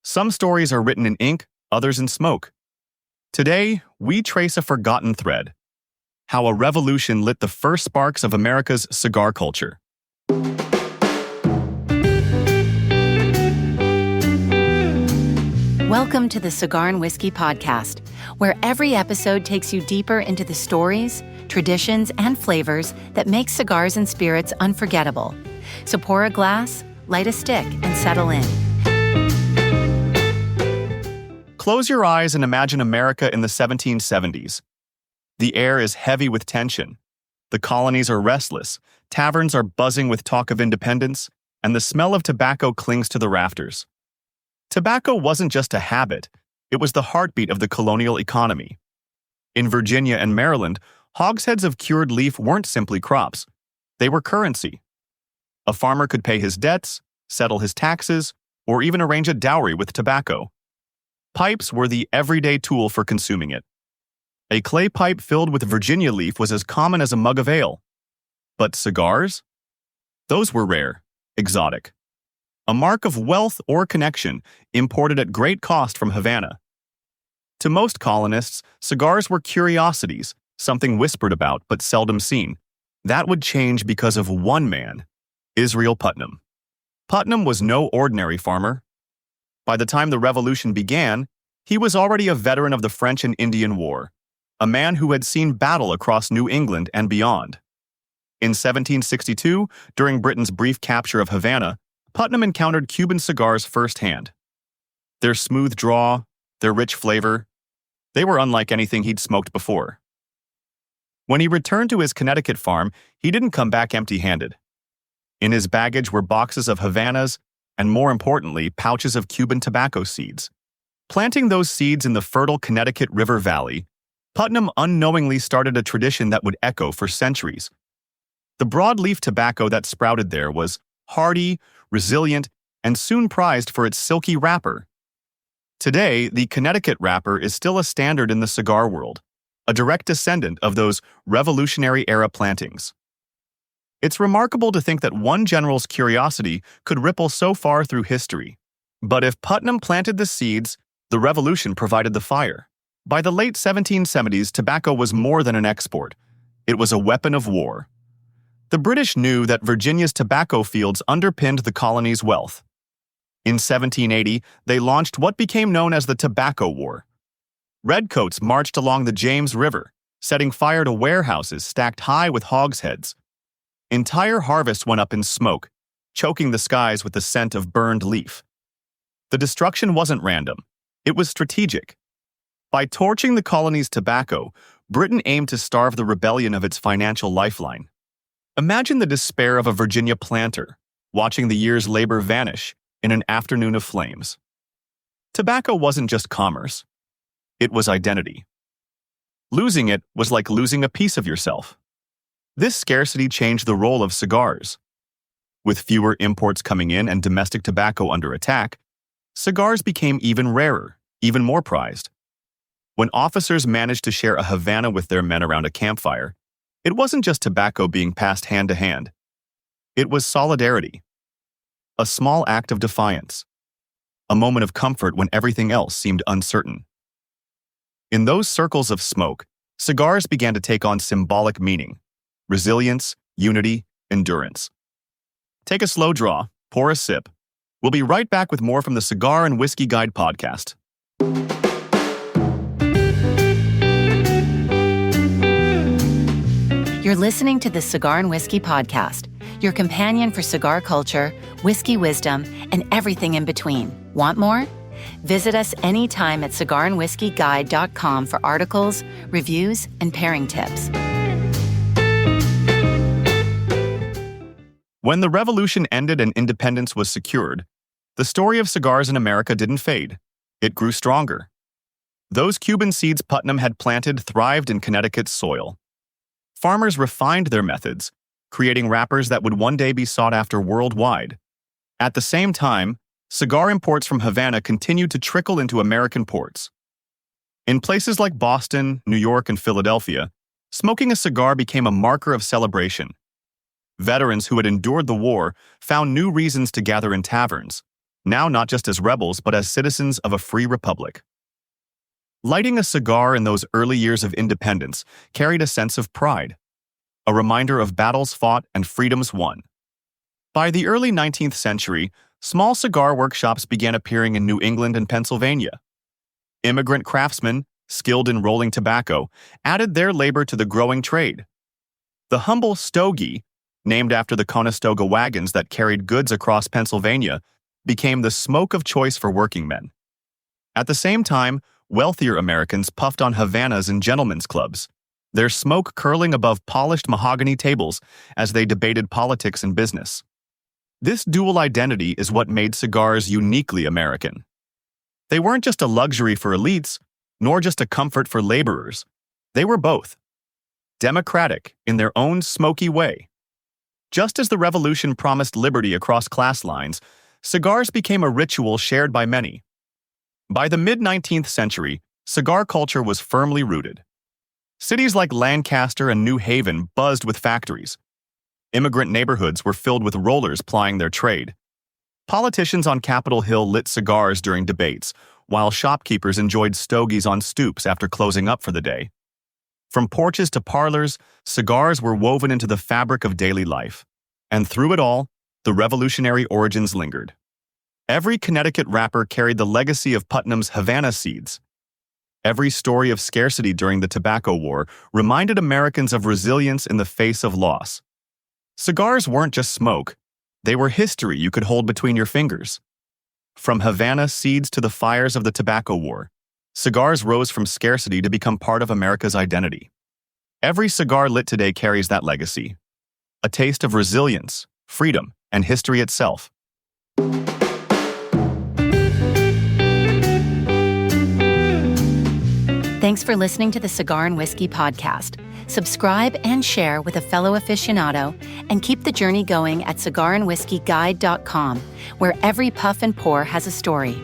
Some stories are written in ink, others in smoke. Today, we trace a forgotten thread: how a revolution lit the first sparks of America's cigar culture. Welcome to the Cigar and Whiskey Podcast, where every episode takes you deeper into the stories, traditions, and flavors that make cigars and spirits unforgettable. So pour a glass, light a stick, and settle in. Close your eyes and imagine America in the 1770s. The air is heavy with tension. The colonies are restless, taverns are buzzing with talk of independence, and the smell of tobacco clings to the rafters. Tobacco wasn't just a habit, it was the heartbeat of the colonial economy. In Virginia and Maryland, hogsheads of cured leaf weren't simply crops, they were currency. A farmer could pay his debts, settle his taxes, or even arrange a dowry with tobacco. Pipes were the everyday tool for consuming it. A clay pipe filled with Virginia leaf was as common as a mug of ale. But cigars? Those were rare, exotic. A mark of wealth or connection, imported at great cost from Havana. To most colonists, cigars were curiosities, something whispered about but seldom seen. That would change because of one man, Israel Putnam. Putnam was no ordinary farmer. By the time the Revolution began, he was already a veteran of the French and Indian War, a man who had seen battle across New England and beyond. In 1762, during Britain's brief capture of Havana, Putnam encountered Cuban cigars firsthand. Their smooth draw, their rich flavor, they were unlike anything he'd smoked before. When he returned to his Connecticut farm, he didn't come back empty-handed. In his baggage were boxes of Havanas and, more importantly, pouches of Cuban tobacco seeds. Planting those seeds in the fertile Connecticut River Valley, Putnam unknowingly started a tradition that would echo for centuries. The broadleaf tobacco that sprouted there was hardy, resilient, and soon prized for its silky wrapper. Today, the Connecticut wrapper is still a standard in the cigar world, a direct descendant of those Revolutionary-era plantings. It's remarkable to think that one general's curiosity could ripple so far through history. But if Putnam planted the seeds, the Revolution provided the fire. By the late 1770s, tobacco was more than an export. It was a weapon of war. The British knew that Virginia's tobacco fields underpinned the colony's wealth. In 1780, they launched what became known as the Tobacco War. Redcoats marched along the James River, setting fire to warehouses stacked high with hogsheads. Entire harvests went up in smoke, choking the skies with the scent of burned leaf. The destruction wasn't random. It was strategic. By torching the colony's tobacco, Britain aimed to starve the rebellion of its financial lifeline. Imagine the despair of a Virginia planter, watching the year's labor vanish in an afternoon of flames. Tobacco wasn't just commerce. It was identity. Losing it was like losing a piece of yourself. This scarcity changed the role of cigars. With fewer imports coming in and domestic tobacco under attack, cigars became even rarer, even more prized. When officers managed to share a Havana with their men around a campfire, it wasn't just tobacco being passed hand to hand. It was solidarity. A small act of defiance. A moment of comfort when everything else seemed uncertain. In those circles of smoke, cigars began to take on symbolic meaning: resilience, unity, endurance. Take a slow draw, pour a sip. We'll be right back with more from the Cigar and Whiskey Guide podcast. You're listening to the Cigar and Whiskey Podcast, your companion for cigar culture, whiskey wisdom, and everything in between. Want more? Visit us anytime at cigarandwhiskeyguide.com for articles, reviews, and pairing tips. When the Revolution ended and independence was secured, the story of cigars in America didn't fade. It grew stronger. Those Cuban seeds Putnam had planted thrived in Connecticut's soil. Farmers refined their methods, creating wrappers that would one day be sought after worldwide. At the same time, cigar imports from Havana continued to trickle into American ports. In places like Boston, New York, and Philadelphia, smoking a cigar became a marker of celebration. Veterans who had endured the war found new reasons to gather in taverns. now not just as rebels but as citizens of a free republic. Lighting a cigar in those early years of independence carried a sense of pride, a reminder of battles fought and freedoms won. By the early 19th century, small cigar workshops began appearing in New England and Pennsylvania. Immigrant craftsmen, skilled in rolling tobacco, added their labor to the growing trade. The humble stogie, named after the Conestoga wagons that carried goods across Pennsylvania, became the smoke of choice for working men. At the same time, wealthier Americans puffed on Havanas in gentlemen's clubs, their smoke curling above polished mahogany tables as they debated politics and business. This dual identity is what made cigars uniquely American. They weren't just a luxury for elites, nor just a comfort for laborers. They were both. Democratic in their own smoky way. Just as the Revolution promised liberty across class lines, cigars became a ritual shared by many. By the mid-19th century, cigar culture was firmly rooted. Cities like Lancaster and New Haven buzzed with factories. Immigrant neighborhoods were filled with rollers plying their trade. Politicians on Capitol Hill lit cigars during debates, while shopkeepers enjoyed stogies on stoops after closing up for the day. From porches to parlors, cigars were woven into the fabric of daily life. And through it all, the revolutionary origins lingered. Every Connecticut wrapper carried the legacy of Putnam's Havanas seeds. Every story of scarcity during the Tobacco War reminded Americans of resilience in the face of loss. Cigars weren't just smoke. They were history you could hold between your fingers. From Havana seeds to the fires of the Tobacco War, cigars rose from scarcity to become part of America's identity. Every cigar lit today carries that legacy. A taste of resilience, freedom, and history itself. Thanks for listening to the Cigar and Whiskey podcast. Subscribe and share with a fellow aficionado, and keep the journey going at cigarandwhiskeyguide.com, where every puff and pour has a story.